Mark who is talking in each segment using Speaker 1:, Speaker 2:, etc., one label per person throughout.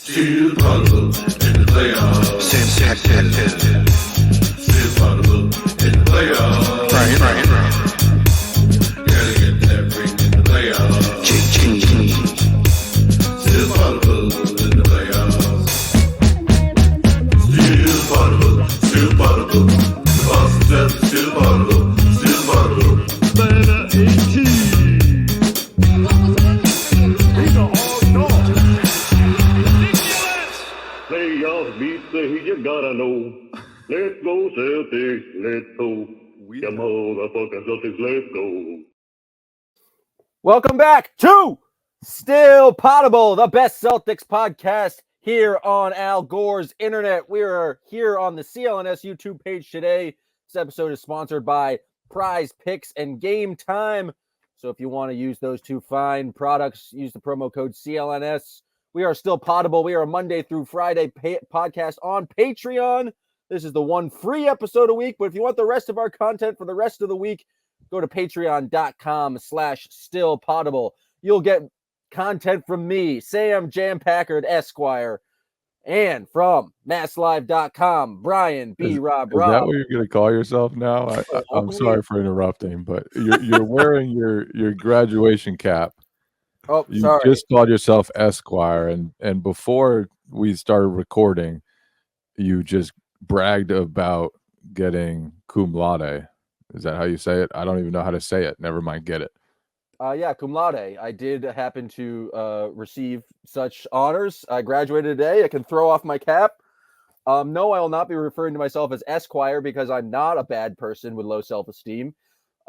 Speaker 1: Still Poddable in the playoffs. Still Poddable in the playoffs. Brian. Gotta get that ring in the playoffs. Still Poddable in the playoffs. Still Poddable. The Boston Celtics still Poddable. Atlanta 18.
Speaker 2: Playoffs beat the Heat, you gotta know. Let's go Celtics, let's go. Come on, the fucking Celtics, let's go.
Speaker 3: Welcome back to Still Poddable, the best Celtics podcast here on Al Gore's internet. We are here on the CLNS YouTube page today. This episode is sponsored by Prize Picks and Game Time. So if you want to use those two fine products, use the promo code CLNS. We are Still Poddable. We are a Monday through Friday podcast on Patreon. This is the one free episode a week, but if you want the rest of our content for the rest of the week, go to patreon.com/stillpoddable. You'll get content from me, Sam Jam Packard Esquire, and from masslive.com, Brian B. Robb.
Speaker 4: Is that what you're going to call yourself now? I'm sorry for interrupting, but you're wearing your graduation cap.
Speaker 3: Oh,
Speaker 4: you
Speaker 3: sorry.
Speaker 4: Just called yourself Esquire, and before we started recording, you just bragged about getting cum laude. Is that how you say it? I don't even know how to say it. Never mind, get it.
Speaker 3: Yeah, cum laude. I did happen to receive such honors. I graduated today. I can throw off my cap. No, I will not be referring to myself as Esquire because I'm not a bad person with low self-esteem.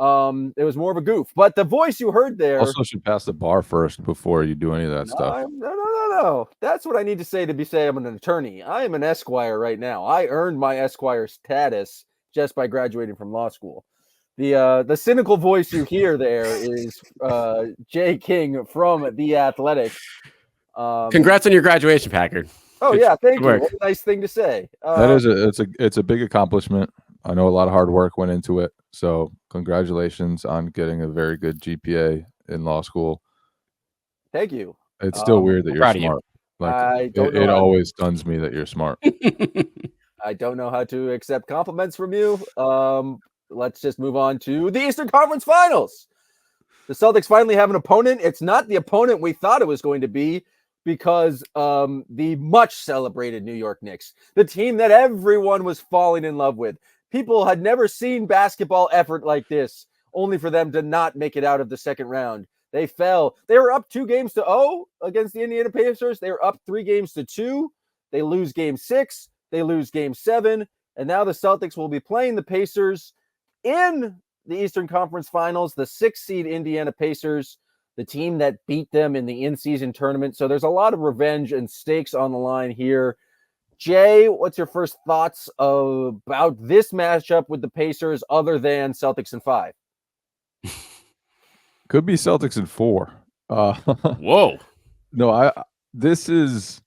Speaker 3: It was more of a goof, but the voice you heard there
Speaker 4: also should pass the bar first before you do any of that stuff.
Speaker 3: No. That's what I need to say I'm an attorney. I am an Esquire right now. I earned my Esquire status just by graduating from law school. The cynical voice you hear there is Jay King from The Athletic.
Speaker 5: Congrats on your graduation, Packard.
Speaker 3: Oh, yeah, thank you. What a nice thing to say.
Speaker 4: That is it's a big accomplishment. I know a lot of hard work went into it. So congratulations on getting a very good GPA in law school.
Speaker 3: Thank you.
Speaker 4: It's still weird that you're smart.
Speaker 3: Like,
Speaker 4: it always stuns me that you're smart.
Speaker 3: I don't know how to accept compliments from you. Let's just move on to the Eastern Conference Finals. The Celtics finally have an opponent. It's not the opponent we thought it was going to be because the much celebrated New York Knicks, the team that everyone was falling in love with. People had never seen basketball effort like this, only for them to not make it out of the second round. They fell. They were up 2-0 against the Indiana Pacers. They were up 3-2. They lose game 6. They lose game 7. And now the Celtics will be playing the Pacers in the Eastern Conference Finals, the 6th seed Indiana Pacers, the team that beat them in the in-season tournament. So there's a lot of revenge and stakes on the line here. Jay, what's your first thoughts about this matchup with the Pacers other than Celtics in 5?
Speaker 4: Could be Celtics in 4.
Speaker 5: Whoa.
Speaker 4: No, this is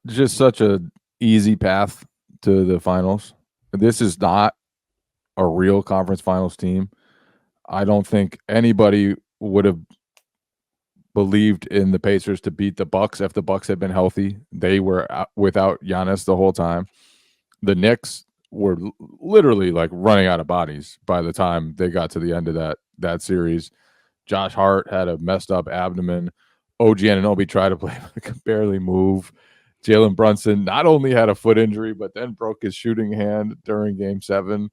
Speaker 4: just such a easy path to the finals. This is not a real conference finals team. I don't think anybody would have believed in the Pacers to beat the Bucks if the Bucks had been healthy. They were without Giannis the whole time. The Knicks were literally like running out of bodies by the time they got to the end of that series. Josh Hart had a messed up abdomen. OG Anunoby tried to play, but could barely move. Jalen Brunson not only had a foot injury, but then broke his shooting hand during game 7.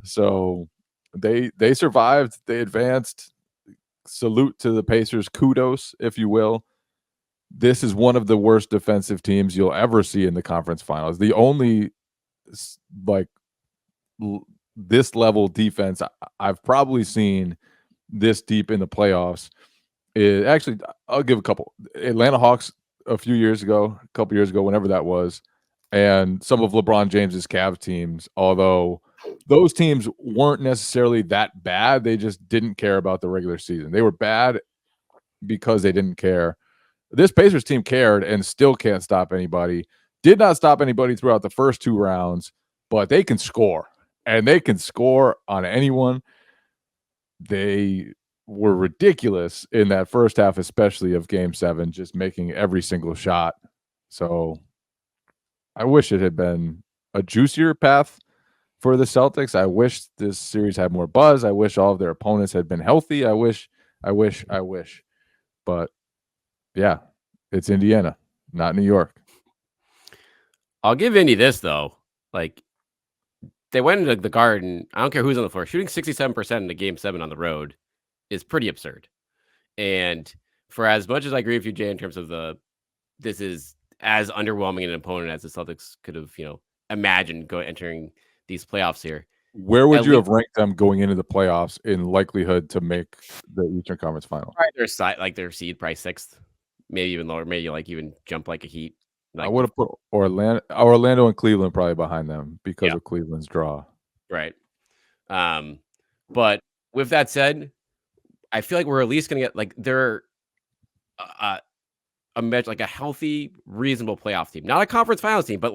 Speaker 4: So they survived. They advanced. Salute to the Pacers. Kudos, if you will. This is one of the worst defensive teams you'll ever see in the conference finals. The only this level defense I've probably seen this deep in the playoffs is actually, I'll give a couple. Atlanta Hawks a couple years ago, whenever that was, and some of LeBron James's Cavs teams, although those teams weren't necessarily that bad. They just didn't care about the regular season. They were bad because they didn't care. This Pacers team cared and still can't stop anybody. Did not stop anybody throughout the first 2 rounds, but they can score. And they can score on anyone. They were ridiculous in that first half, especially of Game 7, just making every single shot. So I wish it had been a juicier path for the Celtics. I wish this series had more buzz. I wish all of their opponents had been healthy. I wish. But yeah, it's Indiana, not New York.
Speaker 5: I'll give Indy this, though. Like, they went into the Garden. I don't care who's on the floor. Shooting 67% in the Game 7 on the road is pretty absurd. And for as much as I agree with you, Jay, in terms of this is as underwhelming an opponent as the Celtics could have, imagined entering these playoffs here.
Speaker 4: Where would you have ranked them going into the playoffs in likelihood to make the Eastern Conference Final?
Speaker 5: Right, their seed, probably 6th, maybe even lower, maybe even jump like a Heat.
Speaker 4: I would have put Orlando and Cleveland probably behind them because of Cleveland's draw.
Speaker 5: Right. But with that said, I feel like we're at least going to get they're a healthy, reasonable playoff team. Not a conference finals team, but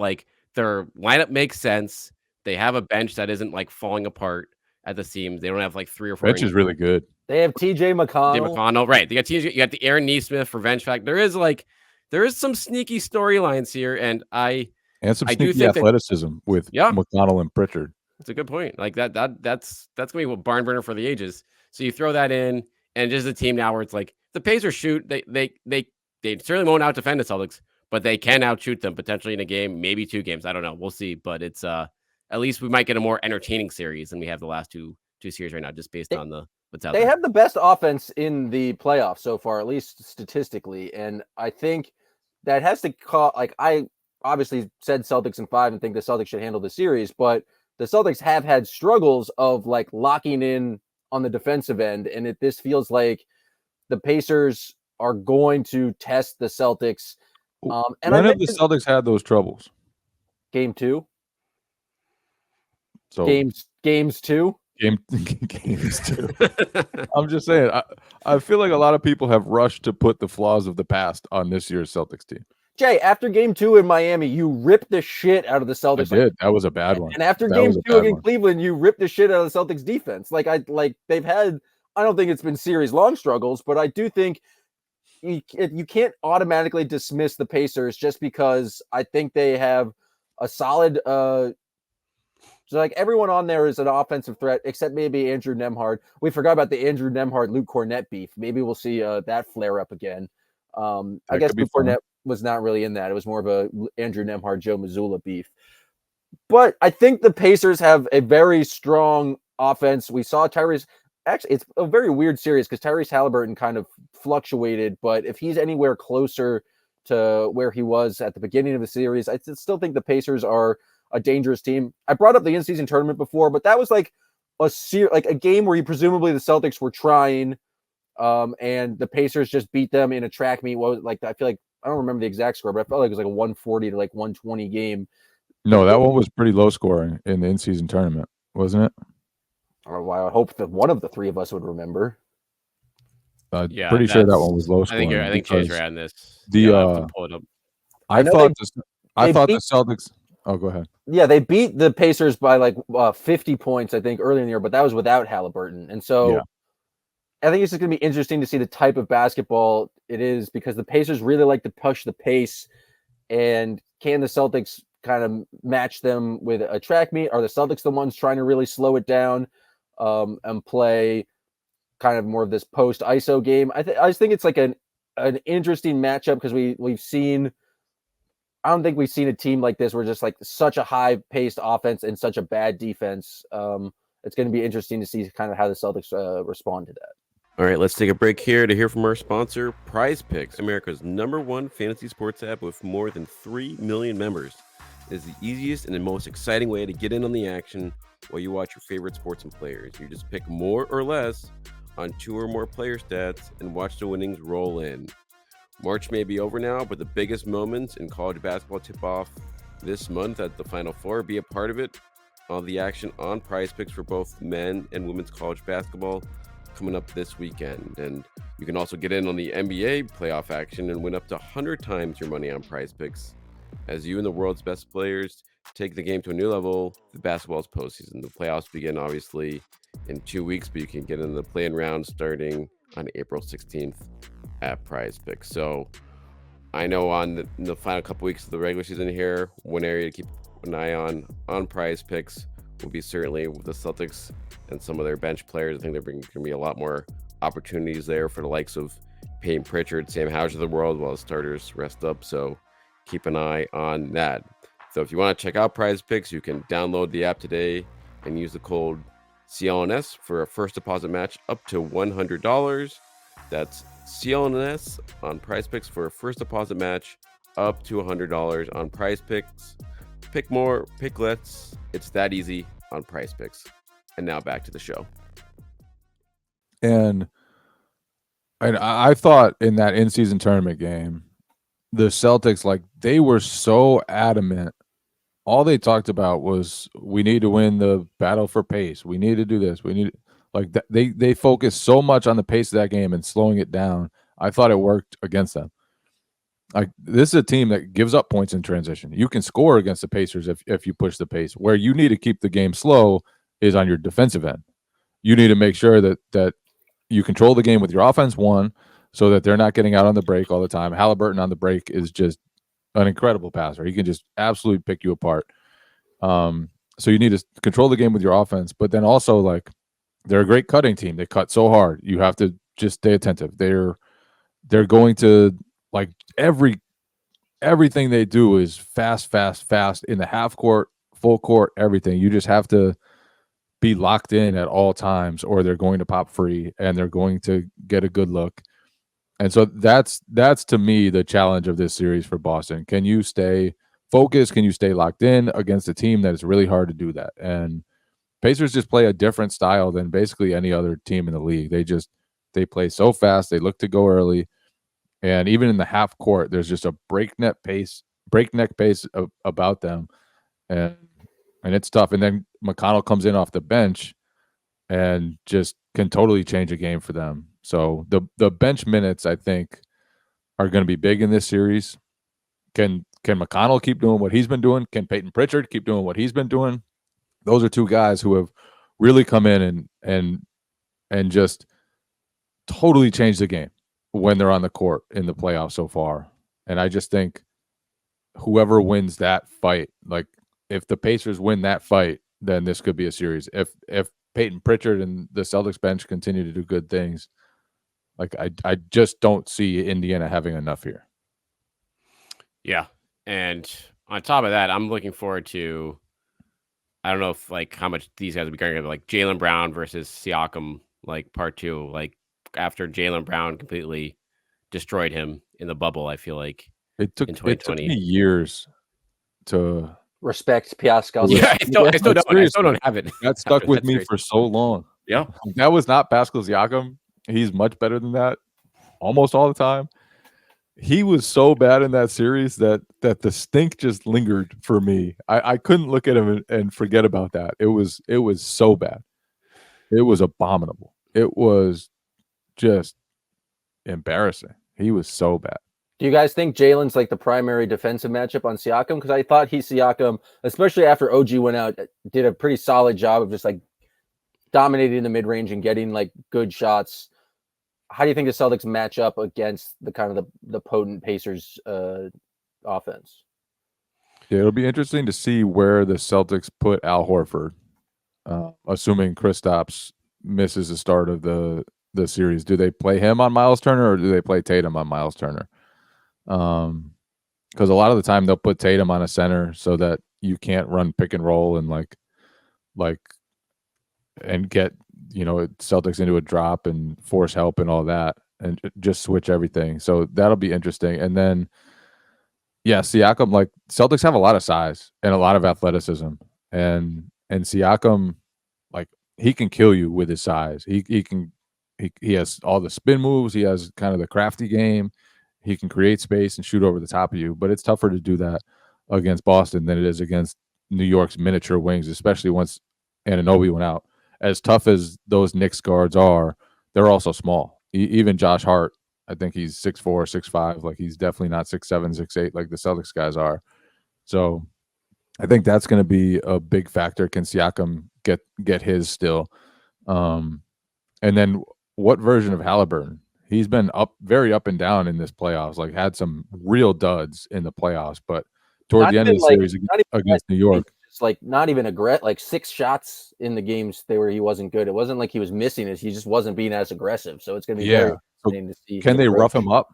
Speaker 5: their lineup makes sense. They have a bench that isn't falling apart at the seams. They don't have 3 or 4.
Speaker 4: Bench is really good.
Speaker 3: They have TJ McConnell.
Speaker 5: Right. They got TJ. You got the Aaron Nesmith revenge fact. There is some sneaky storylines here, and
Speaker 4: some sneaky athleticism with McConnell and Pritchard.
Speaker 5: That's a good point. That's gonna be a barn burner for the ages. So you throw that in, and just a team now where it's the Pacers shoot. They certainly won't out defend the Celtics, but they can outshoot them potentially in a game, maybe 2 games. I don't know. We'll see. But it's at least we might get a more entertaining series than we have the last two series right now, just based on what's out there.
Speaker 3: They have the best offense in the playoffs so far, at least statistically, and I think that has to call. I obviously said Celtics in 5 and think the Celtics should handle the series, but the Celtics have had struggles of locking in on the defensive end, and this feels like the Pacers are going to test the Celtics.
Speaker 4: And when have the Celtics had those troubles?
Speaker 3: Game 2.
Speaker 4: So
Speaker 3: games 2.
Speaker 4: Games 2. I'm just saying. I feel like a lot of people have rushed to put the flaws of the past on this year's Celtics team.
Speaker 3: Jay, after Game 2 in Miami, you ripped the shit out of the Celtics.
Speaker 4: I did. That was a bad one.
Speaker 3: And after Game 2 against Cleveland, you ripped the shit out of the Celtics defense. They've had. I don't think it's been series long struggles, but I do think you can't automatically dismiss the Pacers just because I think they have a solid. Everyone on there is an offensive threat, except maybe Andrew Nembhard. We forgot about the Andrew Nembhard Luke Cornett beef. Maybe we'll see that flare up again. I guess Luke Cornett was not really in that. It was more of a Andrew Nembhard, Joe Mazzulla beef. But I think the Pacers have a very strong offense. We saw Tyrese. Actually, it's a very weird series because Tyrese Halliburton kind of fluctuated. But if he's anywhere closer to where he was at the beginning of the series, I still think the Pacers are a dangerous team. I brought up the in-season tournament before, but that was a game where presumably the Celtics were trying, and the Pacers just beat them in a track meet. I feel like I don't remember the exact score, but I felt like it was a 140 to 120 game.
Speaker 4: No, that one was pretty low scoring in the in-season tournament, wasn't it?
Speaker 3: Oh, I hope that one of the 3 of us would remember.
Speaker 4: Pretty sure that one was low scoring.
Speaker 5: I think Jay's right on this.
Speaker 4: Pull it up. I thought the Celtics. Oh, go ahead.
Speaker 3: Yeah, they beat the Pacers by 50 points, I think, early in the year, but that was without Halliburton. And so I think it's just going to be interesting to see the type of basketball it is because the Pacers really like to push the pace. And can the Celtics kind of match them with a track meet? Are the Celtics the ones trying to really slow it down and play kind of more of this post ISO game? I just think it's an interesting matchup because we've seen. I don't think we've seen a team like this where just such a high-paced offense and such a bad defense. It's going to be interesting to see kind of how the Celtics respond to that.
Speaker 5: All right, let's take a break here to hear from our sponsor, Prize Picks, America's #1 fantasy sports app with more than 3 million members. It is the easiest and the most exciting way to get in on the action while you watch your favorite sports and players. You just pick more or less on 2 or more player stats and watch the winnings roll in. March may be over now, but the biggest moments in college basketball tip off this month at the Final Four. Be a part of it. All the action on Prize Picks for both men and women's college basketball coming up this weekend. And you can also get in on the NBA playoff action and win up to 100 times your money on Prize Picks. As you and the world's best players take the game to a new level, the basketball's postseason. The playoffs begin, obviously, in 2 weeks, but you can get in the play-in round starting on April 16th at Prize Picks. So I know on the final couple weeks of the regular season here, one area to keep an eye on Prize Picks will be certainly with the Celtics and some of their bench players. I think going to be a lot more opportunities there for the likes of Peyton Pritchard, Sam Hauser of the world, while the starters rest up. So keep an eye on that. So if you want to check out Prize Picks, you can download the app today and use the code CLNS for a first deposit match up to $100. That's CLNS on Prize Picks for a first deposit match up to $100 on Prize Picks. Pick more, pick less. It's that easy on Prize Picks. And now back to the show.
Speaker 4: And I thought in that in-season tournament game, the Celtics, like, they were so adamant. All they talked about was, we need to win the battle for pace. We need to do this. We need, like, they focused so much on the pace of that game and slowing it down. I thought it worked against them. Like, this is a team that gives up points in transition. You can score against the Pacers if you push the pace. Where you need to keep the game slow is on your defensive end. You need to make sure that you control the game with your offense, one, so that they're not getting out on the break all the time. Halliburton on the break is just an incredible passer. He can just absolutely pick you apart. So you need to control the game with your offense, but then also, like, they're a great cutting team. They cut so hard. You have to just stay attentive. They're going to, like, everything they do is fast in the half court, full court, everything. You just have to be locked in at all times, or they're going to pop free and they're going to get a good look. And so that's to me the challenge of this series for Boston. Can you stay focused? Can you stay locked in against a team that is really hard to do that? And Pacers just play a different style than basically any other team in the league. They play so fast. They look to go early. And even in the half court, there's just a breakneck pace about them. And it's tough. And then McConnell comes in off the bench and just can totally change a game for them. So the bench minutes, I think, are going to be big in this series. Can McConnell keep doing what he's been doing? Can Peyton Pritchard keep doing what he's been doing? Those are two guys who have really come in and just totally changed the game when they're on the court in the playoffs so far. And I just think whoever wins that fight, like, if the Pacers win that fight, then this could be a series. If Peyton Pritchard and the Celtics bench continue to do good things, like, I just don't see Indiana having enough here.
Speaker 6: Yeah. And on top of that, I'm looking forward to, I don't know if, like, how much these guys will be going to, like, Jaylen Brown versus Siakam, like, part 2, like, after Jaylen Brown completely destroyed him in the bubble. I feel like
Speaker 4: it took me years to
Speaker 3: respect Pascal.
Speaker 6: Yeah, I still don't have it.
Speaker 4: That stuck with me for so long.
Speaker 6: Yeah.
Speaker 4: That was not Pascal Siakam. He's much better than that almost all the time. He was so bad in that series that the stink just lingered for me. I couldn't look at him and forget about that. It was so bad. It was abominable. It was just embarrassing. He was so bad.
Speaker 3: Do you guys think Jalen's like the primary defensive matchup on Siakam? Because I thought Siakam, especially after OG went out, did a pretty solid job of just, like, dominating the mid-range and getting, like, good shots. How do you think the Celtics match up against the kind of the potent Pacers offense?
Speaker 4: Yeah, it'll be interesting to see where the Celtics put Al Horford, assuming Kristaps misses the start of the series. Do they play him on Miles Turner, or do they play Tatum on Miles Turner? Because a lot of the time they'll put Tatum on a center so that you can't run pick and roll and and get, Celtics into a drop and force help and all that, and just switch everything. So that'll be interesting. And then, yeah, Siakam, like, Celtics have a lot of size and a lot of athleticism, and Siakam, like, he can kill you with his size. He has all the spin moves. He has kind of the crafty game. He can create space and shoot over the top of you, but it's tougher to do that against Boston than it is against New York's miniature wings, especially once Anunoby went out. As tough as those Knicks guards are, they're also small. Even Josh Hart, I think he's 6'4", 6'5". Like, he's definitely not 6'7", 6'8", like the Celtics guys are. So I think that's going to be a big factor. Can Siakam get his still? And then what version of Halliburton? He's been very up and down in this playoffs. Like had some real duds in the playoffs, but toward
Speaker 3: Not
Speaker 4: the end of
Speaker 3: even
Speaker 4: the
Speaker 3: like
Speaker 4: series
Speaker 3: not even
Speaker 4: against New York,
Speaker 3: just like not even like 6 shots in the games where he wasn't good. It wasn't like he was missing it. He just wasn't being as aggressive. So it's going to be very
Speaker 4: So
Speaker 3: interesting to see.
Speaker 4: can
Speaker 3: his
Speaker 4: they rough
Speaker 3: approach.
Speaker 4: him up?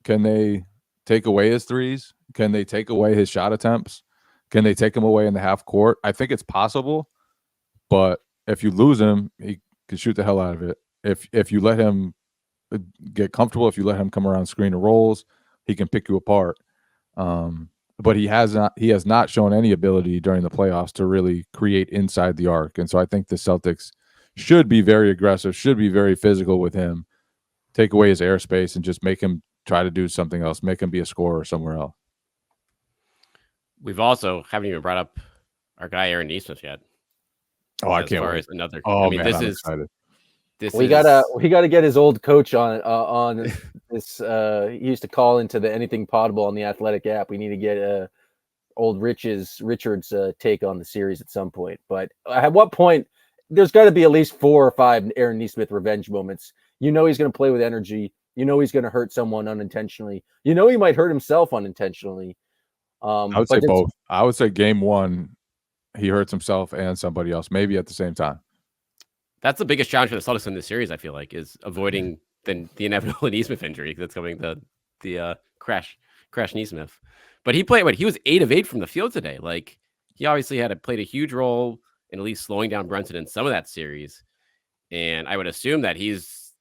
Speaker 4: Can they take away his threes? Can they take away his shot attempts? Can they take him away in the half court? I think it's possible, but if you lose him, he can shoot the hell out of it. If you let him get comfortable, if you let him come around screen and rolls, he can pick you apart. But he has not shown any ability during the playoffs to really create inside the arc. And so I think the Celtics should be very aggressive, should be very physical with him, take away his airspace and just make him try to do something else, make him be a scorer somewhere else.
Speaker 6: We've also haven't even brought up our guy Aaron Nesmith yet.
Speaker 4: Oh, I can't wait.
Speaker 6: Another.
Speaker 4: Oh,
Speaker 6: I mean,
Speaker 4: man,
Speaker 6: this
Speaker 4: I'm
Speaker 6: is
Speaker 4: excited.
Speaker 3: We gotta get his old coach on this. He used to call into the Anything Poddable on the Athletic app. We need to get old Richard's take on the series at some point. But at what point? There's got to be at least 4 or 5 Aaron Nesmith revenge moments. You know he's going to play with energy. You know he's going to hurt someone unintentionally. You know he might hurt himself unintentionally.
Speaker 4: I would say both. I would say game 1, he hurts himself and somebody else, maybe at the same time.
Speaker 6: That's the biggest challenge for the Celtics in this series, I feel like, is avoiding the inevitable Nesmith injury that's coming, the crash Nesmith. But he played he was 8 of 8 from the field today. Like he obviously played a huge role in at least slowing down Brunson in some of that series. And I would assume that he's,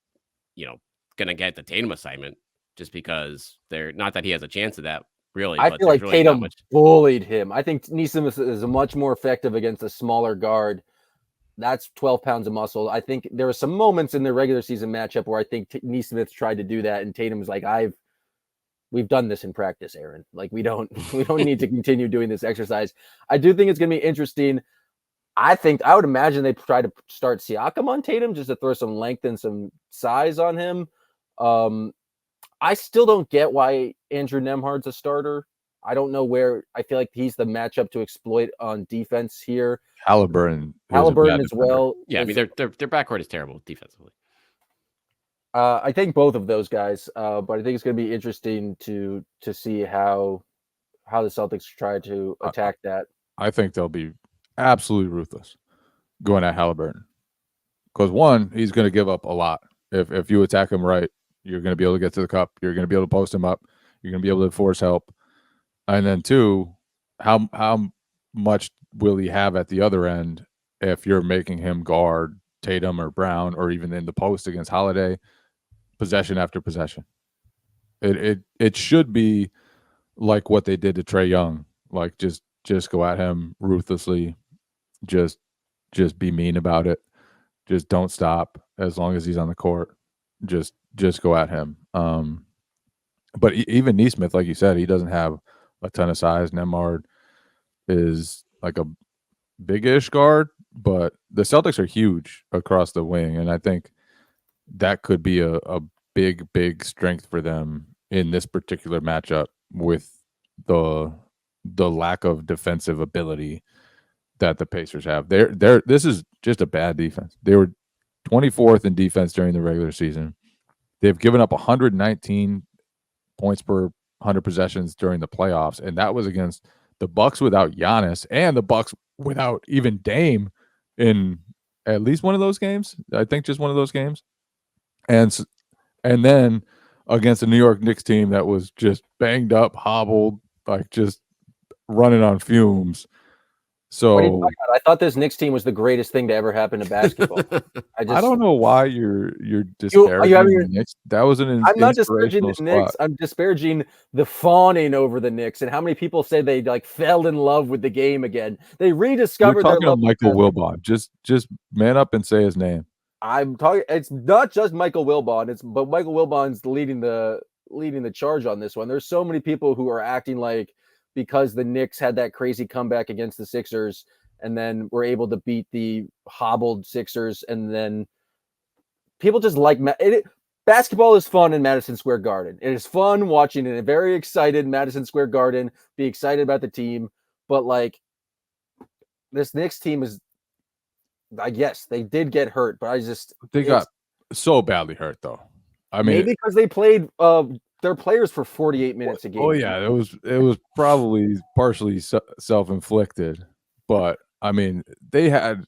Speaker 6: gonna get the Tatum assignment just because not that he has a chance of that, really.
Speaker 3: I feel like really Tatum bullied him. I think Nesmith is much more effective against a smaller guard. That's 12 pounds of muscle. I think there were some moments in the regular season matchup where I think Nesmith tried to do that, and Tatum was like, we've done this in practice, Aaron. Like we don't need to continue doing this exercise. I do think it's going to be interesting. I would imagine they try to start Siakam on Tatum just to throw some length and some size on him. I still don't get why Andrew Nembhard's a starter. I don't know where. I feel like he's the matchup to exploit on defense here.
Speaker 4: Halliburton
Speaker 3: as well.
Speaker 6: Yeah, I mean their backcourt is terrible defensively.
Speaker 3: I think both of those guys, but I think it's going to be interesting to see how the Celtics try to attack that.
Speaker 4: I think they'll be absolutely ruthless going at Halliburton because one, he's going to give up a lot. If you attack him right, you're going to be able to get to the cup. You're going to be able to post him up. You're going to be able to force help. And then two, how much will he have at the other end if you're making him guard Tatum or Brown or even in the post against Holiday, possession after possession? It should be like what they did to Trae Young, like just go at him ruthlessly, just be mean about it, just don't stop as long as he's on the court, just go at him. But even Nesmith, like you said, he doesn't have a ton of size. Nembhard is like a big-ish guard, but the Celtics are huge across the wing, and I think that could be a big strength for them in this particular matchup with the lack of defensive ability that the Pacers have. This is just a bad defense. They were 24th in defense during the regular season. They've given up 119 points per 100 possessions during the playoffs, and that was against the Bucks without Giannis and the Bucks without even Dame in at least one of those games. I think just one of those games. And then against the New York Knicks team that was just banged up, hobbled, like just running on fumes. So
Speaker 3: I thought this Knicks team was the greatest thing to ever happen to basketball. I
Speaker 4: don't know why you're disparaging the Knicks. That was I'm
Speaker 3: not disparaging the Knicks. I'm disparaging the fawning over the Knicks and how many people say they like fell in love with the game again. They rediscovered their love.
Speaker 4: Michael Wilbon. Just man up and say his name.
Speaker 3: I'm talking. It's not just Michael Wilbon. But Michael Wilbon's leading the charge on this one. There's so many people who are acting like, because the Knicks had that crazy comeback against the Sixers and then were able to beat the hobbled Sixers. And then people just like it. Basketball is fun in Madison Square Garden. It is fun watching in a very excited Madison Square Garden, be excited about the team. But like this Knicks team is Yes, they did get hurt, but
Speaker 4: They got so badly hurt though. I mean,
Speaker 3: maybe because they played their players for 48 minutes a game.
Speaker 4: oh yeah, it was probably partially self-inflicted, but I mean, they had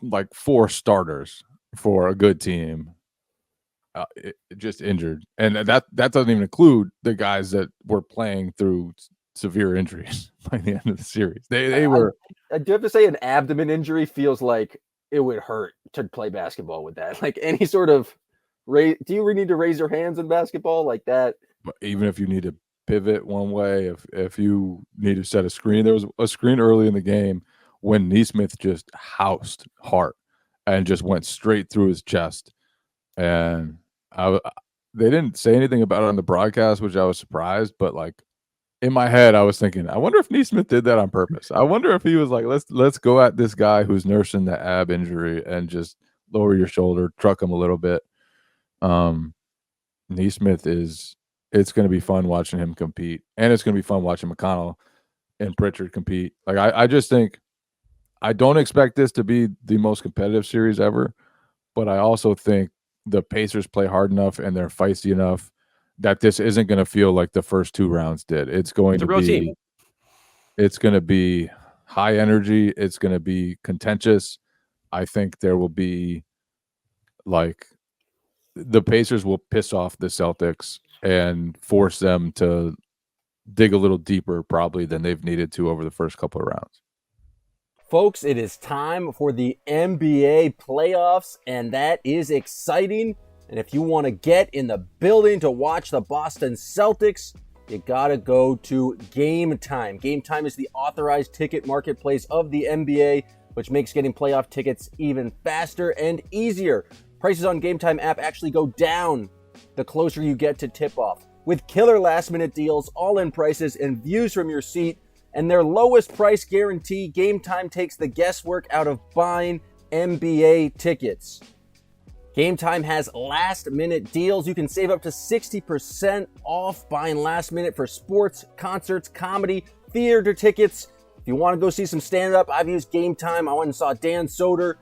Speaker 4: like 4 starters for a good team just injured, and that doesn't even include the guys that were playing through severe injuries by the end of the series. They were.
Speaker 3: I do have to say, an abdomen injury feels like it would hurt to play basketball with that. Like any sort of do you need to raise your hands in basketball like that?
Speaker 4: Even if you need to pivot one way, if you need to set a screen, there was a screen early in the game when Neesmith just housed Hart and just went straight through his chest, and they didn't say anything about it on the broadcast, which I was surprised, but like in my head, I was thinking, I wonder if Neesmith did that on purpose. I wonder if he was like, let's go at this guy who's nursing the ab injury and just lower your shoulder, truck him a little bit. Neesmith it's going to be fun watching him compete, and it's going to be fun watching McConnell and Pritchard compete. Like I just think I don't expect this to be the most competitive series ever, but I also think the Pacers play hard enough and they're feisty enough that this isn't going to feel like the first 2 rounds did. It's going to be It's going to be high energy. It's going to be contentious. I think there will be like the Pacers will piss off the Celtics and force them to dig a little deeper probably than they've needed to over the first couple of rounds.
Speaker 3: Folks, it is time for the NBA playoffs, and that is exciting. And if you want to get in the building to watch the Boston Celtics, you got to go to Game Time. Game Time is the authorized ticket marketplace of the NBA, which makes getting playoff tickets even faster and easier. Prices on Game Time app actually go down the closer you get to tip-off, with killer last-minute deals, all-in prices, and views from your seat, and their lowest price guarantee. Game Time takes the guesswork out of buying NBA tickets. Game Time has last-minute deals. You can save up to 60% off buying last minute for sports, concerts, comedy, theater tickets. If you want to go see some stand-up, I've used Game Time. I went and saw Dan Soder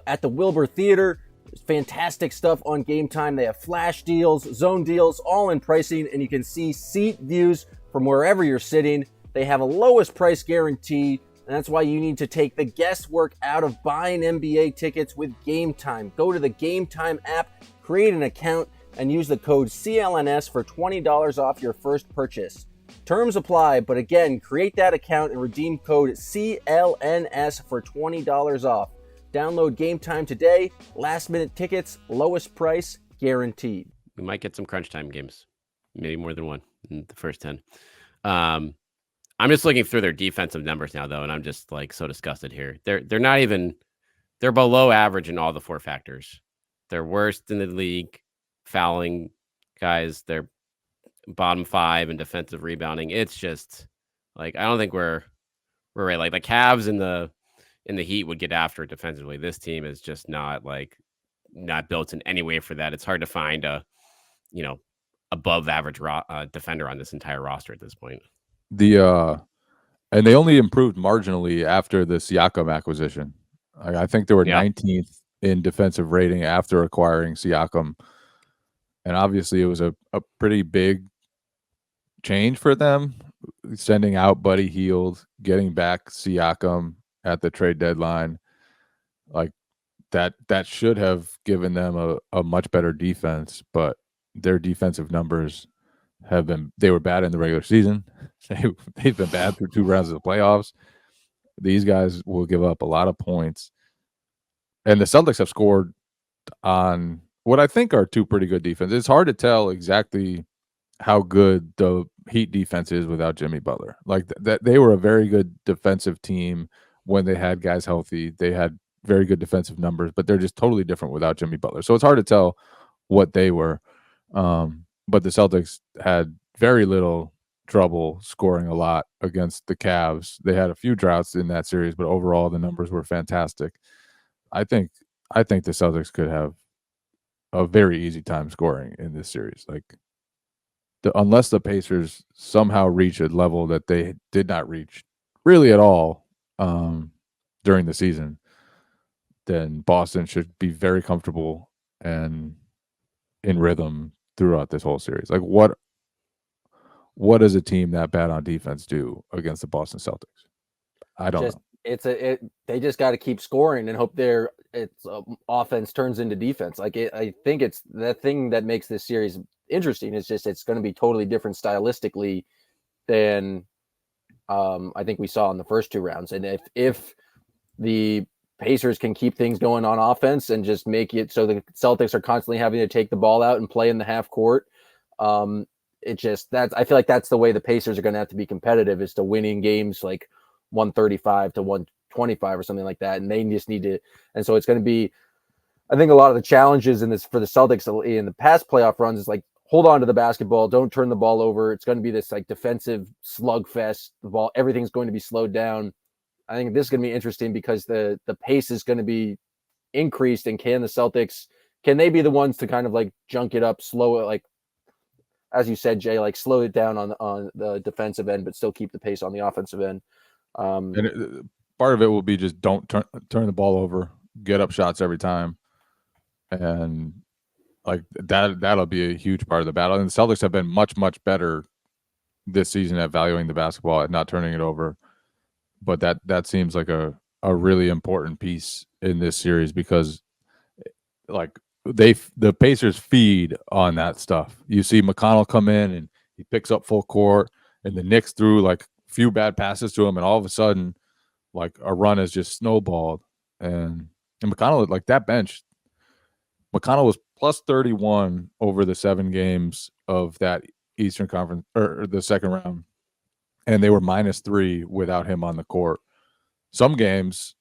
Speaker 3: at the Wilbur Theater. There's fantastic stuff on Game Time. They have flash deals, zone deals, all in pricing, and you can see seat views from wherever you're sitting. They have a lowest price guarantee, and that's why you need to take the guesswork out of buying NBA tickets with Game Time. Go to the Game Time app, create an account, and use the code CLNS for $20 off your first purchase. Terms apply, but again, create that account and redeem code CLNS for $20 off. Download Game Time today. Last minute tickets, lowest price guaranteed.
Speaker 6: We might get some crunch time games, maybe more than one in the first 10. I'm just looking through their defensive numbers now, though, and I'm just like so disgusted here. They're not even, they're below average in all the 4 factors. They're worst in the league, fouling guys. They're bottom 5 in defensive rebounding. It's just like, I don't think we're right. Like the Cavs in the Heat would get after it defensively. This team is just not built in any way for that. It's hard to find a, above average defender on this entire roster at this point.
Speaker 4: And they only improved marginally after the Siakam acquisition. I think they were 19th in defensive rating after acquiring Siakam. And obviously it was a pretty big change for them, sending out Buddy Hield, getting back Siakam at the trade deadline. Like that should have given them a much better defense, but their defensive numbers they were bad in the regular season. They've been bad through 2 rounds of the playoffs. These guys will give up a lot of points. And the Celtics have scored on what I think are 2 pretty good defenses. It's hard to tell exactly how good the Heat defense is without Jimmy Butler. Like that, they were a very good defensive team when they had guys healthy. They had very good defensive numbers, but they're just totally different without Jimmy Butler. So it's hard to tell what they were. But the Celtics had very little trouble scoring a lot against the Cavs. They had a few droughts in that series, but overall the numbers were fantastic. I think the Celtics could have a very easy time scoring in this series. Like unless the Pacers somehow reach a level that they did not reach really at all during the season, then Boston should be very comfortable and in rhythm throughout this whole series. Like what does a team that bad on defense do against the Boston Celtics? I don't know.
Speaker 3: They just got to keep scoring and hope their offense turns into defense. I think it's the thing that makes this series interesting. It's just it's going to be totally different stylistically than I think we saw in the first 2 rounds. And if the Pacers can keep things going on offense and just make it so the Celtics are constantly having to take the ball out and play in the half court, I feel like that's the way the Pacers are going to have to be competitive, is to winning games like 135 to 125 or something like that. And they just need to, and so it's going to be, I think a lot of the challenges in this for the Celtics in the past playoff runs is like, hold on to the basketball, don't turn the ball over. It's going to be this like defensive slugfest. The ball, everything's going to be slowed down. I think this is going to be interesting because the pace is going to be increased. And can the Celtics, can they be the ones to kind of like junk it up, slow it, like, as you said, Jay, like slow it down on the defensive end, but still keep the pace on the offensive end.
Speaker 4: Part of it will be just don't turn the ball over, get up shots every time. And like that'll be a huge part of the battle. And the Celtics have been much, much better this season at valuing the basketball, at not turning it over. But that seems like a really important piece in this series, because like the Pacers feed on that stuff. You see McConnell come in and he picks up full court, and the Knicks threw like a few bad passes to him, and all of a sudden like a run has just snowballed. And McConnell, like that bench, McConnell was plus 31 over the 7 games of that Eastern Conference or the second round, and they were -3 without him on the court. Some games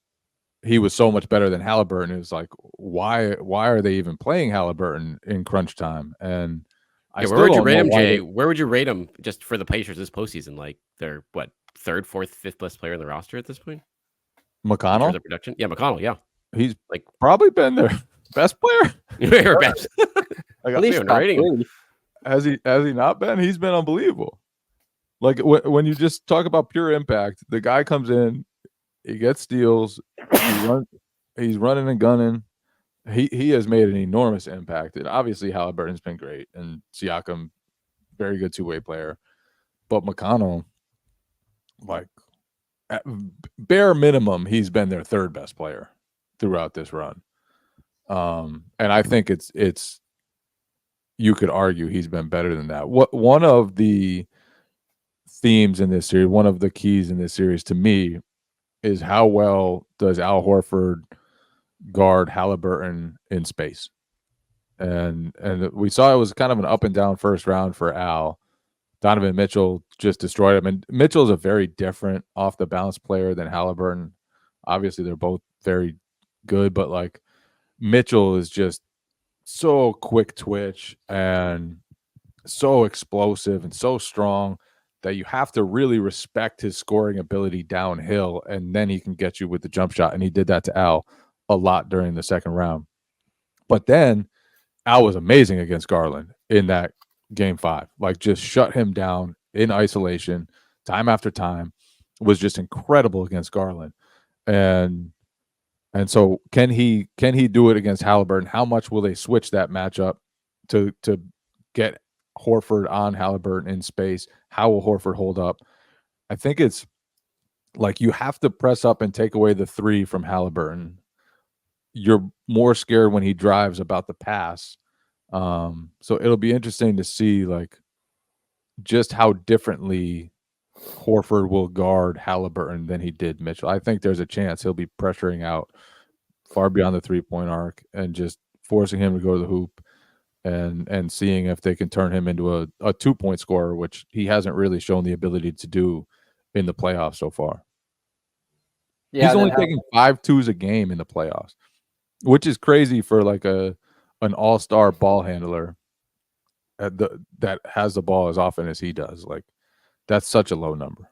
Speaker 4: he was so much better than Halliburton. It was like, why are they even playing Halliburton in crunch time? And
Speaker 6: where would you rate him, Jay? Where would you rate him just for the Pacers this postseason? Like they're what, 3rd, 4th, 5th best player in the roster at this point?
Speaker 4: McConnell?
Speaker 6: In terms of production? Yeah, McConnell, yeah.
Speaker 4: He's like probably been their best player.
Speaker 6: Or best.
Speaker 3: At least
Speaker 6: rating.
Speaker 4: Has he not been? He's been unbelievable. Like when you just talk about pure impact, the guy comes in, he gets steals, he's running and gunning. He has made an enormous impact. And obviously Halliburton's been great, and Siakam, very good 2-way player. But McConnell, like at bare minimum, he's been their 3rd best player throughout this run. And I think it's you could argue he's been better than that. One of the themes in this series, one of the keys in this series to me, is how well does Al Horford guard Halliburton in space. And we saw it was kind of an up and down first round for Al. Donovan Mitchell just destroyed him. And Mitchell's a very different off the bounce player than Halliburton. Obviously, they're both very good, but like Mitchell is just so quick twitch and so explosive and so strong that you have to really respect his scoring ability downhill, and then he can get you with the jump shot. And he did that to Al a lot during the second round. But then Al was amazing against Garland in that game 5. Like just shut him down in isolation time after time. Was just incredible against Garland. And so can he do it against Halliburton? How much will they switch that matchup to get Horford on Halliburton in space? How will Horford hold up? I think it's like you have to press up and take away the 3 from Halliburton. You're more scared when he drives about the pass. So it'll be interesting to see like just how differently Horford will guard Halliburton than he did Mitchell. I think there's a chance he'll be pressuring out far beyond the 3-point arc and just forcing him to go to the hoop and seeing if they can turn him into a 2-point scorer, which he hasn't really shown the ability to do in the playoffs so far. Yeah, he's only taking 5 twos a game in the playoffs, which is crazy for like an all-star ball handler that has the ball as often as he does. Like that's such a low number.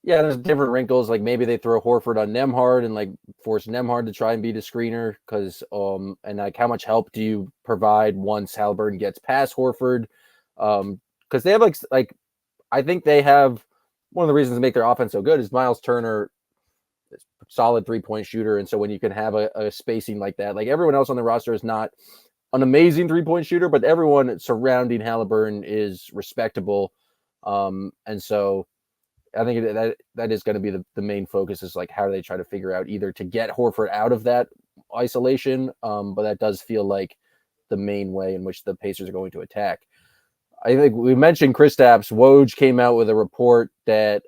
Speaker 3: Yeah, there's different wrinkles. Like maybe they throw Horford on Nembhard and like force Nembhard to try and be the screener because and like how much help do you provide once Halliburton gets past Horford? Because they have like I think they have one of the reasons to make their offense so good is Miles Turner solid 3-point shooter. And so when you can have a spacing like that, like everyone else on the roster is not an amazing 3-point shooter, but everyone surrounding Halliburton is respectable. And so I think that is going to be the main focus, is like how do they try to figure out either to get Horford out of that isolation. But that does feel like the main way in which the Pacers are going to attack. I think we mentioned Kristaps. Woj came out with a report that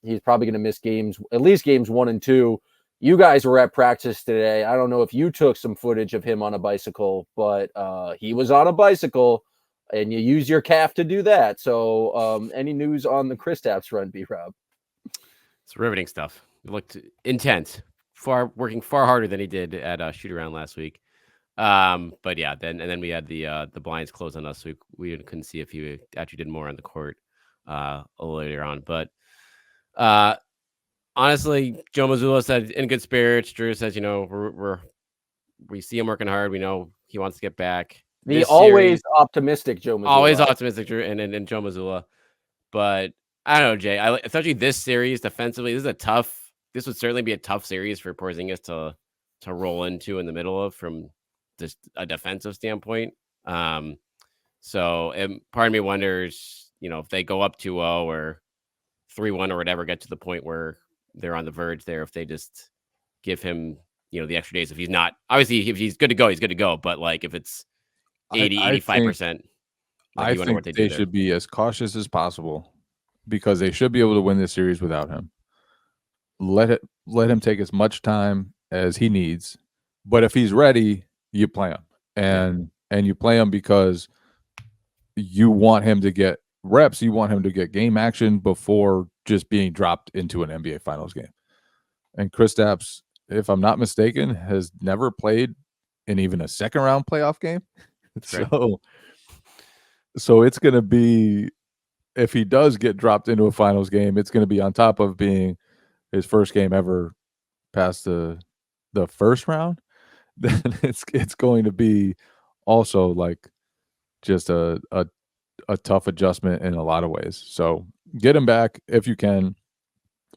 Speaker 3: he's probably going to miss games, at least games 1 and 2. You guys were at practice today. I don't know if you took some footage of him on a bicycle, but he was on a bicycle, and you use your calf to do that. So any news on the Kristaps run, B-Rob?
Speaker 6: It's riveting stuff. It looked intense, working far harder than he did at shoot around last week. But yeah, then we had the blinds closed on us, so we couldn't see if he actually did more on the court a little later on. But honestly, Joe Mazzulla said in good spirits. Drew says, we see him working hard. We know he wants to get back.
Speaker 3: The always optimistic Joe Mazzulla.
Speaker 6: Always optimistic, Drew, and Joe Mazzulla. But I don't know, Jay. Especially this series defensively, this would certainly be a tough series for Porzingis to roll into in the middle of from just a defensive standpoint. So part of me wonders, if they go up 2-0 or 3-1 or whatever, get to the point where they're on the verge there, if they just give him, the extra days. If he's not, obviously, if he's good to go, he's good to go. But like if it's 85%,
Speaker 4: I think they should be as cautious as possible, because they should be able to win this series without him. Let him take as much time as he needs, but if he's ready, you play him, and you play him because you want him to get reps. You want him to get game action before just being dropped into an NBA Finals game. And Kristaps, if I'm not mistaken, has never played in even a second round playoff game. So it's going to be, if he does get dropped into a finals game, it's going to be on top of being his first game ever past the first round. Then it's going to be also like just a tough adjustment in a lot of ways. So get him back if you can,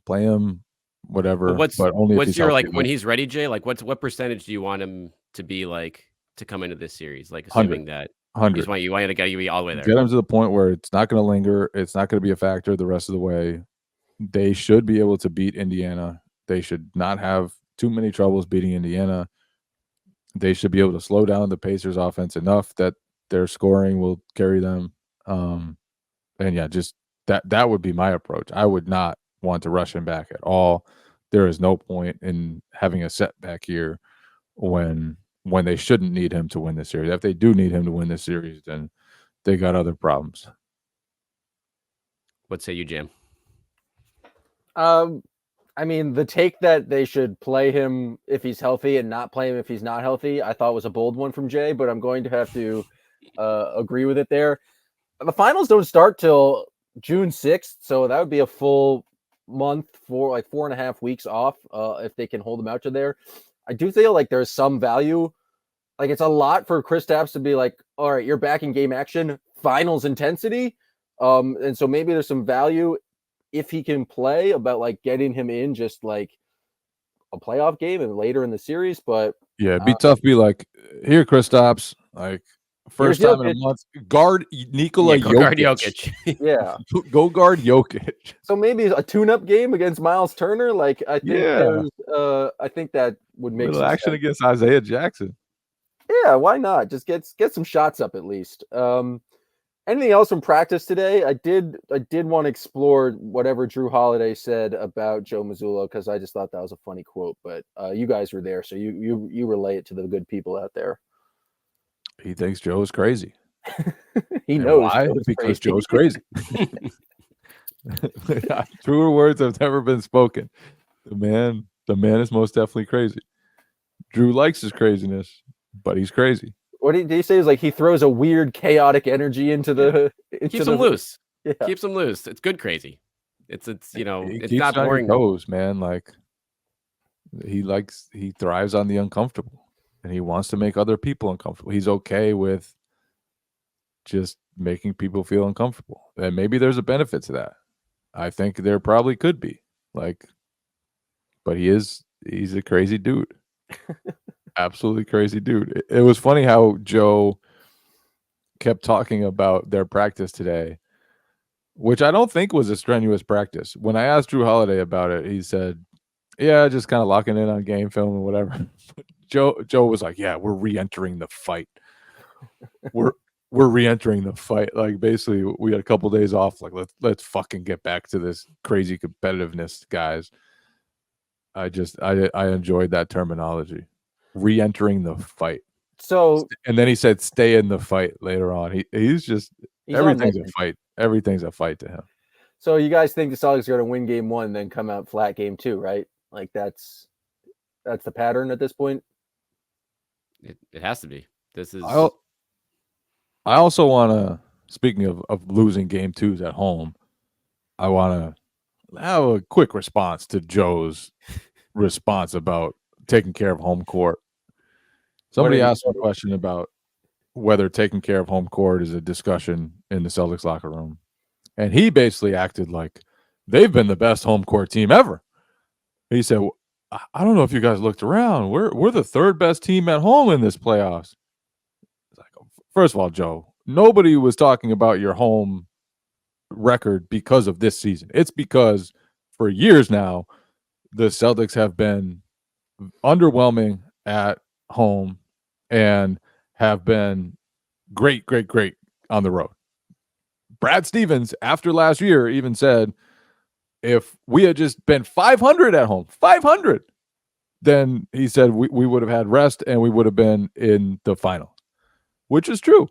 Speaker 4: play him, whatever. But only
Speaker 6: what's your like when he's ready, Jay? Like what percentage do you want him to be like to come into this series? Like assuming
Speaker 4: 100.
Speaker 6: that
Speaker 4: 100.
Speaker 6: you want to get you all the way there.
Speaker 4: Get him to the point where it's not going to linger. It's not going to be a factor the rest of the way. They should be able to beat Indiana. They should not have too many troubles beating Indiana. They should be able to slow down the Pacers offense enough that their scoring will carry them. And yeah, just that would be my approach. I would not want to rush him back at all. There is no point in having a setback here when they shouldn't need him to win this series. If they do need him to win this series, then they got other problems.
Speaker 6: What say you, Jam?
Speaker 3: I mean, the take that they should play him if he's healthy and not play him if he's not healthy, I thought was a bold one from Jay, but I'm going to have to agree with it there. The finals don't start till June 6th, so that would be a full month, for like 4.5 weeks off if they can hold them out to there. I do feel like there's some value. Like it's a lot for Kristaps to be like, all right, you're back in game action, finals intensity. And so maybe there's some value if he can play about like getting him in just like a playoff game and later in the series. But
Speaker 4: yeah, it'd be tough to be like, here, Kristaps, like first time in a month, guard Nikola Jokic.
Speaker 6: Guard Jokic.
Speaker 3: Yeah.
Speaker 4: Go guard Jokic.
Speaker 3: So maybe a tune-up game against Miles Turner. Like I think I think that would make
Speaker 4: some action sense against Isaiah Jackson.
Speaker 3: Yeah, why not? Just get some shots up at least. Anything else from practice today? I did want to explore whatever Drew Holiday said about Joe Mazzulla, because I just thought that was a funny quote. But you guys were there, so you relay it to the good people out there.
Speaker 4: He thinks Joe is crazy.
Speaker 3: He knows
Speaker 4: why? Because Joe's crazy. Truer words have never been spoken. The man is most definitely crazy. Drew likes his craziness, but he's crazy.
Speaker 3: What did he say? Is like he throws a weird, chaotic energy into
Speaker 6: keeps him loose. Yeah. Keeps him loose. It's good crazy. It's it's not boring.
Speaker 4: Toes, man. Like he thrives on the uncomfortable, and he wants to make other people uncomfortable. He's okay with just making people feel uncomfortable, and maybe there's a benefit to that. I think there probably could be. Like but he's a crazy dude. Absolutely crazy dude. It was funny how Joe kept talking about their practice today, which I don't think was a strenuous practice. When I asked Drew Holiday about it, he said, yeah, just kind of locking in on game film and whatever. Joe was like, yeah, we're re-entering the fight. We're re-entering the fight. Like, basically, we had a couple days off. Like, let's fucking get back to this crazy competitiveness, guys. I enjoyed that terminology. Re-entering the fight.
Speaker 3: So,
Speaker 4: and then he said, "Stay in the fight." Later on, he's everything's a fight. Everything's a fight to him.
Speaker 3: So you guys think the Celtics are going to win game 1, then come out flat game 2, right? Like that's the pattern at this point.
Speaker 6: It has to be. This is.
Speaker 4: I also want to. Speaking of losing game 2s at home, I want to have a quick response to Joe's response about taking care of home court. Somebody asked a question about whether taking care of home court is a discussion in the Celtics locker room. And he basically acted like they've been the best home court team ever. He said, well, I don't know if you guys looked around. We're the third best team at home in this playoffs. It's like, first of all, Joe, nobody was talking about your home record because of this season. It's because for years now, the Celtics have been underwhelming at home and have been great on the road. Brad Stevens, after last year, even said, if we had just been 500 at home, 500, then he said we would have had rest and we would have been in the final, which is true.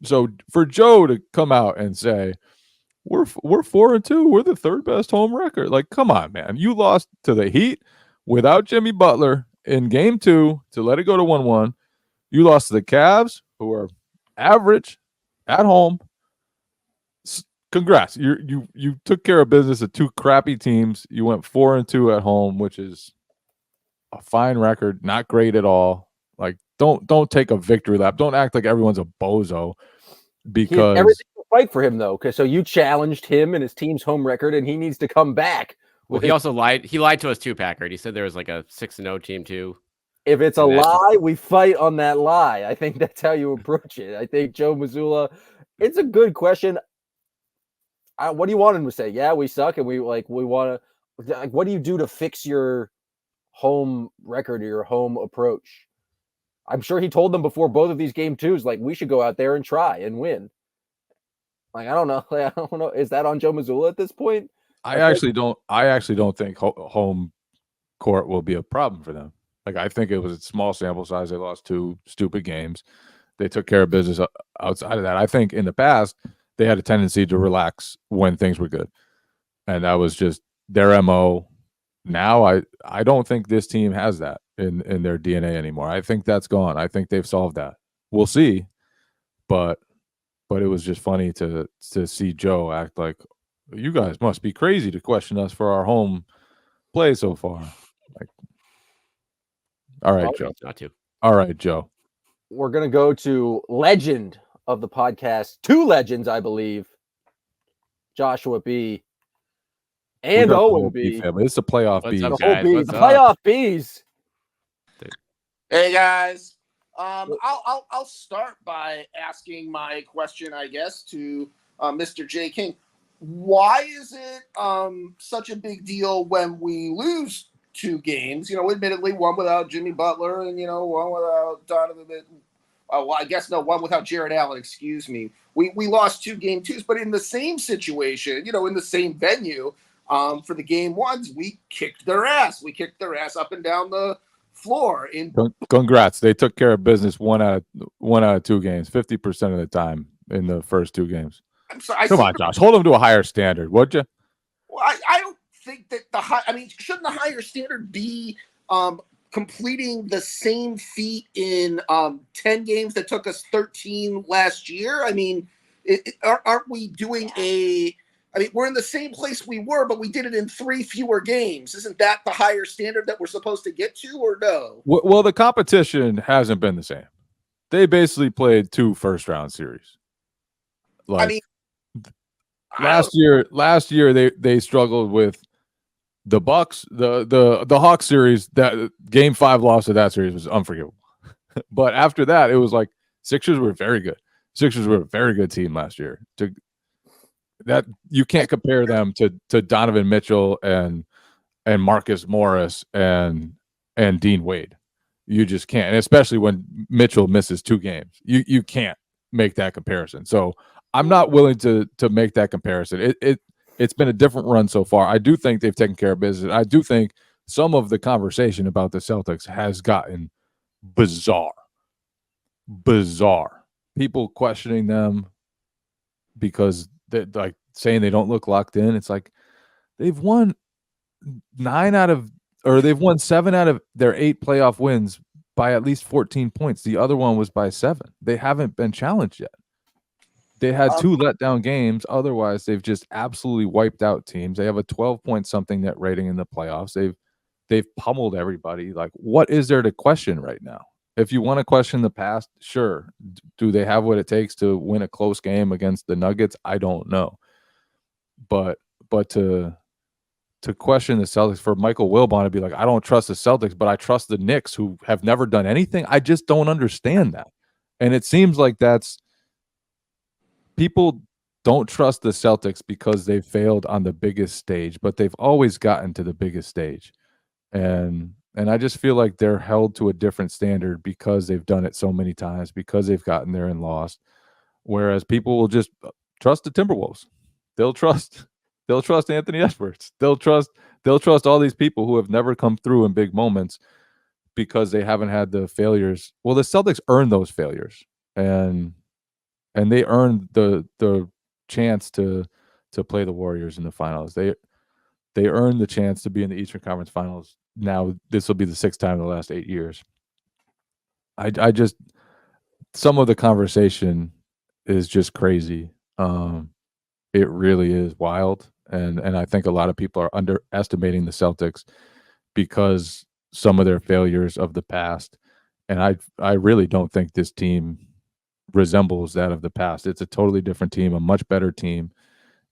Speaker 4: So for Joe to come out and say, we're 4-2, we're the third best home record. Like, come on, man. You lost to the Heat without Jimmy Butler in game 2 to let it go to 1-1. You lost to the Cavs, who are average at home. Congrats. You took care of business of 2 crappy teams. You went 4-2 at home, which is a fine record, not great at all. Like, don't take a victory lap. Don't act like everyone's a bozo because
Speaker 3: everything will fight for him though. So you challenged him and his team's home record, and he needs to come back.
Speaker 6: Well, he also lied. He lied to us too, Packard. He said there was like a 6-0 team too.
Speaker 3: If it's a lie, we fight on that lie. I think that's how you approach it. I think Joe Mazzulla, it's a good question. What do you want him to say? Yeah, we suck, and we want to. Like, what do you do to fix your home record or your home approach? I'm sure he told them before both of these game 2s, like, we should go out there and try and win. Like, I don't know. Is that on Joe Mazzulla at this point?
Speaker 4: I actually don't think home court will be a problem for them. Like, I think it was a small sample size. They lost 2 stupid games. They took care of business outside of that. I think in the past they had a tendency to relax when things were good, and that was just their MO. Now I don't think this team has that in their DNA anymore. I think that's gone. I think they've solved that. We'll see, but it was just funny to see Joe act like, you guys must be crazy to question us for our home play so far. Like, all right, Joe.
Speaker 6: Not to.
Speaker 4: All right, Joe.
Speaker 3: We're gonna go to legend of the podcast, 2 legends, I believe, Joshua B. and Owen B.
Speaker 4: Family. It's a playoff B.
Speaker 6: What's up,
Speaker 3: The whole
Speaker 6: guys?
Speaker 3: B,
Speaker 6: What's
Speaker 3: the
Speaker 6: up?
Speaker 3: playoff Bs.
Speaker 7: Hey guys, I'll start by asking my question, I guess, to Mr. J. King. Why is it such a big deal when we lose 2 games? You know, admittedly, one without Jimmy Butler and one without Donovan. One without Jared Allen. Excuse me. We lost 2 game 2s, but in the same situation, in the same venue, for the game 1s, we kicked their ass. We kicked their ass up and down the floor.
Speaker 4: Congrats. They took care of business 1 out of 2 games, 50% of the time in the first 2 games.
Speaker 7: I'm sorry.
Speaker 4: Come on, Josh. Hold them to a higher standard, would you?
Speaker 7: Well, I don't think that shouldn't the higher standard be completing the same feat in 10 games that took us 13 last year? I mean, aren't we doing we're in the same place we were, but we did it in 3 fewer games. Isn't that the higher standard that we're supposed to get to, or no?
Speaker 4: Well, the competition hasn't been the same. They basically played 2 first-round series. Last year they struggled with The Bucks, the Hawks series, that Game 5 loss of that series was unforgivable. But after that, it was like Sixers were very good. Sixers were a very good team last year. That you can't compare them to Donovan Mitchell and Marcus Morris and Dean Wade. You just can't, and especially when Mitchell misses 2 games. You can't make that comparison. So I'm not willing to make that comparison. It's been a different run so far. I do think they've taken care of business. I do think some of the conversation about the Celtics has gotten bizarre. People questioning them because they're like saying they don't look locked in. It's like they've won 7 out of their 8 playoff wins by at least 14 points. The other one was by 7. They haven't been challenged yet. They had 2 letdown games. Otherwise, they've just absolutely wiped out teams. They have a 12-point something net rating in the playoffs. They've pummeled everybody. Like, what is there to question right now? If you want to question the past, sure. Do they have what it takes to win a close game against the Nuggets? I don't know. But to question the Celtics, for Michael Wilbon to be like, I don't trust the Celtics, but I trust the Knicks, who have never done anything. I just don't understand that. And it seems like people don't trust the Celtics because they failed on the biggest stage, but they've always gotten to the biggest stage. And I just feel like they're held to a different standard because they've done it so many times, because they've gotten there and lost. Whereas people will just trust the Timberwolves. They'll trust Anthony Edwards. They'll trust all these people who have never come through in big moments because they haven't had the failures. Well, the Celtics earned those failures, and they earned the chance to play the Warriors in the finals. They earned the chance to be in the Eastern Conference Finals. Now this will be the 6th time in the last 8 years. I just, some of the conversation is just crazy. It really is wild, and I think a lot of people are underestimating the Celtics because some of their failures of the past. And I really don't think this team resembles that of the past. It's a totally different team, a much better team,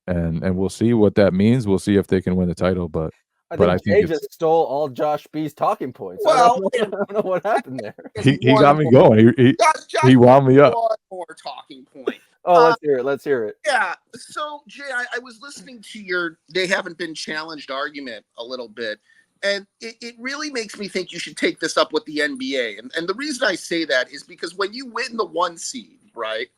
Speaker 4: and we'll see what that means. We'll see if they can win the title. But I think
Speaker 3: Jay just stole all Josh B's talking points.
Speaker 7: Well,
Speaker 3: I don't know what happened there.
Speaker 4: he got me going. He wound me up.
Speaker 7: One more talking point.
Speaker 3: Oh, let's hear it.
Speaker 7: Yeah. So, Jay, I was listening to your "they haven't been challenged" argument a little bit, and it really makes me think you should take this up with the NBA. And the reason I say that is because when you win the 1 seed, right,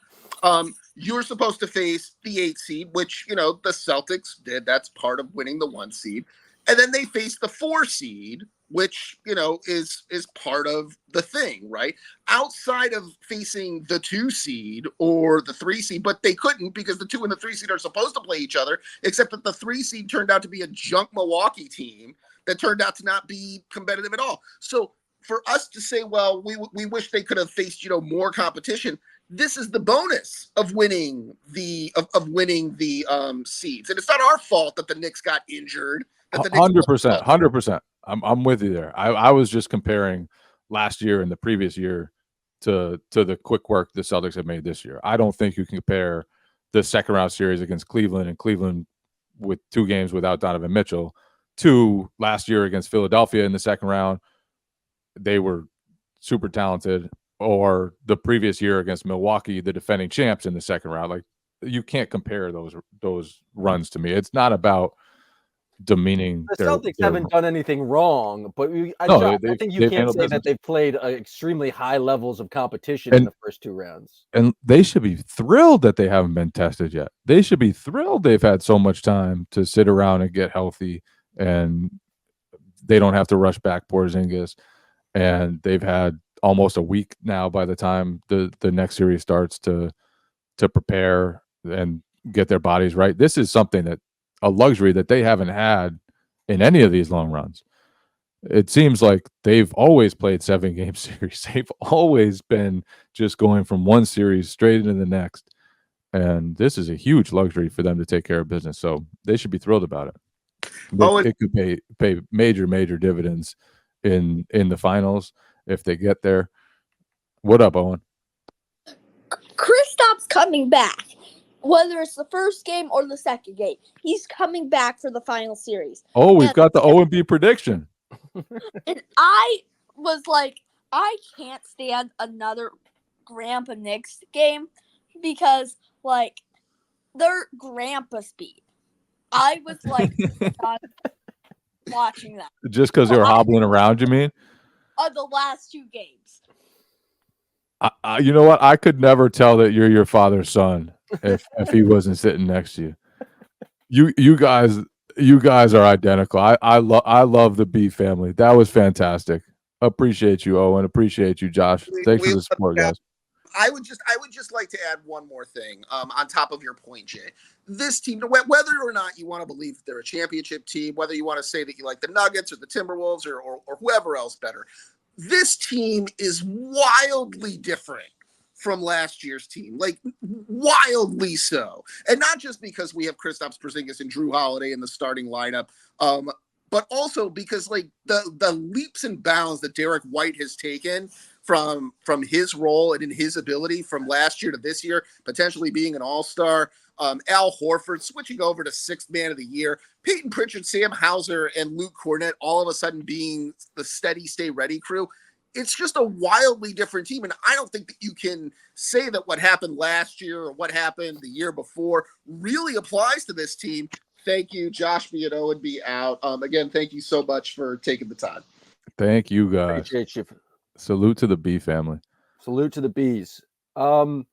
Speaker 7: you're supposed to face the 8 seed, which, the Celtics did. That's part of winning the 1 seed. And then they face the 4 seed, which, is part of the thing, right? Outside of facing the 2 seed or the 3 seed, but they couldn't because the 2 and the 3 seed are supposed to play each other, except that the 3 seed turned out to be a junk Milwaukee team that turned out to not be competitive at all. So for us to say, well, we wish they could have faced, more competition, this is the bonus of winning the seeds. And it's not our fault that the Knicks got injured.
Speaker 4: 100%. I'm with you there. I was just comparing last year and the previous year to the quick work the Celtics have made this year. I don't think you can compare the second round series against Cleveland and Cleveland with 2 games without Donovan Mitchell to last year against Philadelphia in the second round. They were super talented, or the previous year against Milwaukee, the defending champs, in the second round. Like, you can't compare those runs to me. It's not about demeaning
Speaker 3: the Celtics haven't done anything wrong, but I think you can't say that they've played extremely high levels of competition in the first 2 rounds.
Speaker 4: And they should be thrilled that they haven't been tested yet. They should be thrilled they've had so much time to sit around and get healthy, and they don't have to rush back Porzingis, and they've had almost a week now by the time the next series starts to prepare and get their bodies right. This is a luxury that they haven't had in any of these long runs. It seems like they've always played 7-game series. They've always been just going from one series straight into the next. And this is a huge luxury for them to take care of business. So they should be thrilled about it. It could pay major dividends in the finals if they get there. What up, Owen?
Speaker 8: Kristaps coming back. whether it's the first game or the second game, he's coming back for the final series.
Speaker 4: Oh, we've
Speaker 8: And-
Speaker 4: got the O&B prediction.
Speaker 8: And I was like, I can't stand another Grandpa Knicks game because, like, they're Grandpa speed. I was like, done watching that.
Speaker 4: Just because they were hobbling around, you mean?
Speaker 8: The last 2 games.
Speaker 4: You know what? I could never tell that you're your father's son if he wasn't sitting next to you. You guys are identical. I love the B family. That was fantastic. Appreciate you, Owen. Appreciate you, Josh. Thanks for the support, guys.
Speaker 7: I would just like to add one more thing on top of your point, Jay. This team, whether or not you want to believe they're a championship team, whether you want to say that you like the Nuggets or the Timberwolves or whoever else better, this team is wildly different from last year's team, like wildly so. And not just because we have Kristaps Porzingis and Drew Holiday in the starting lineup, but also because like the leaps and bounds that Derek White has taken from his role and in his ability from last year to this year, potentially being an all-star, Al Horford switching over to 6th man of the year, Peyton Pritchard, Sam Hauser, and Luke Cornett all of a sudden being the steady, stay ready crew. It's just a wildly different team. And I don't think that you can say that what happened last year or what happened the year before really applies to this team. Thank you, Josh B. and Owen B. out. Again, thank you so much for taking the time.
Speaker 4: Thank you, guys.
Speaker 3: Appreciate you.
Speaker 4: Salute to the B family.
Speaker 3: Salute to the Bees. I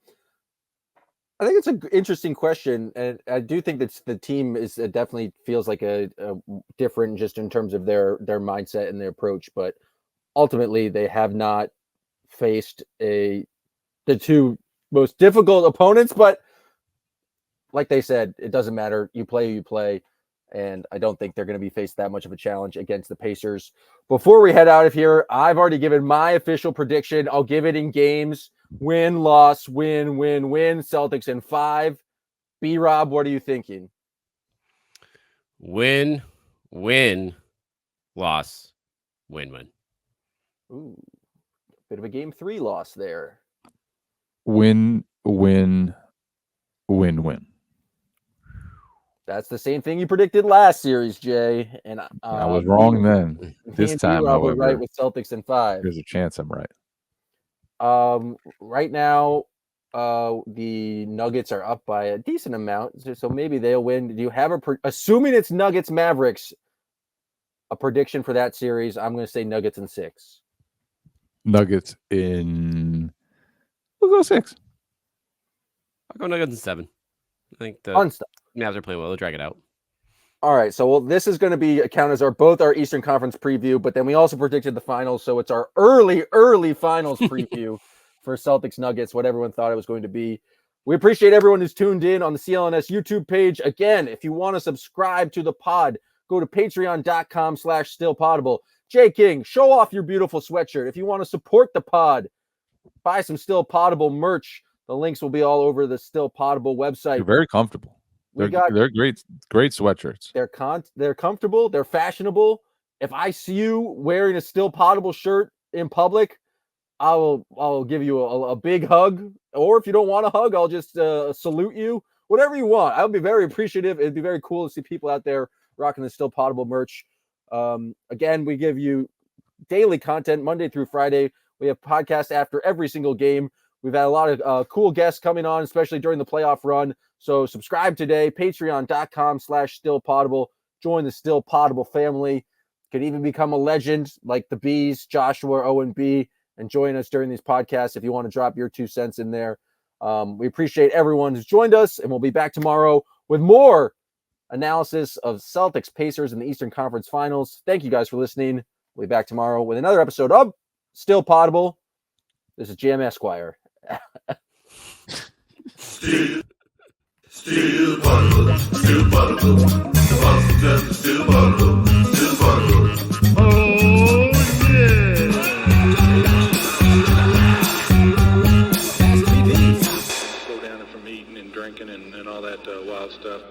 Speaker 3: think it's an interesting question, and I do think that the team is definitely feels like a different just in terms of their mindset and their approach. But ultimately, they have not faced the 2 most difficult opponents. But like they said, it doesn't matter. You play who you play. And I don't think they're going to be faced that much of a challenge against the Pacers. Before we head out of here, I've already given my official prediction. I'll give it in games. Win, loss, win, win, win. Celtics in 5. B-Rob, what are you thinking?
Speaker 6: Win, win, loss, win, win.
Speaker 3: Ooh, bit of a game 3 loss there.
Speaker 4: Win, win, win, win.
Speaker 3: That's the same thing you predicted last series, Jay. And
Speaker 4: I was wrong then. This time,
Speaker 3: I was
Speaker 4: however,
Speaker 3: right with Celtics in 5.
Speaker 4: there's a chance I'm right.
Speaker 3: Right now, the Nuggets are up by a decent amount, so maybe they'll win. Do you have assuming it's Nuggets Mavericks, a prediction for that series? I'm going to say Nuggets in 6.
Speaker 4: Nuggets in. We'll go 6.
Speaker 6: I'll go Nuggets in 7. I think the
Speaker 3: Fun stuff.
Speaker 6: Mavs are playing well. They'll drag it out.
Speaker 3: All right, so this is going to be count as both our Eastern Conference preview, but then we also predicted the finals, so it's our early finals preview for Celtics Nuggets, what everyone thought it was going to be. We appreciate everyone who's tuned in on the CLNS YouTube page. Again, if you want to subscribe to the pod, go to patreon.com/stillpoddable. Jay King, show off your beautiful sweatshirt. If you want to support the pod, buy some Still Poddable merch. The links will be all over the Still Poddable website.
Speaker 4: They're very comfortable. They're great sweatshirts.
Speaker 3: They're comfortable. They're fashionable. If I see you wearing a Still Poddable shirt in public, I'll give you a big hug. Or if you don't want a hug, I'll just salute you. Whatever you want. I'll be very appreciative. It'd be very cool to see people out there rocking the Still Poddable merch. Again, we give you daily content Monday through Friday. We have podcasts after every single game. We've had a lot of cool guests coming on, especially during the playoff run. So subscribe today, patreon.com/stillpoddable. Join the Still Poddable family. Could even become a legend like the Bees, Joshua, Owen B, and join us during these podcasts if you want to drop your 2 cents in there. We appreciate everyone who's joined us, and we'll be back tomorrow with more analysis of Celtics Pacers in the Eastern Conference Finals. Thank you guys for listening. We'll be back tomorrow with another episode of Still Poddable. This is Jam Esquire.
Speaker 1: Still Poddable, still Poddable. The boss is just still Poddable, still Poddable. Oh, yeah.
Speaker 9: Go down from eating and drinking and all that wild stuff.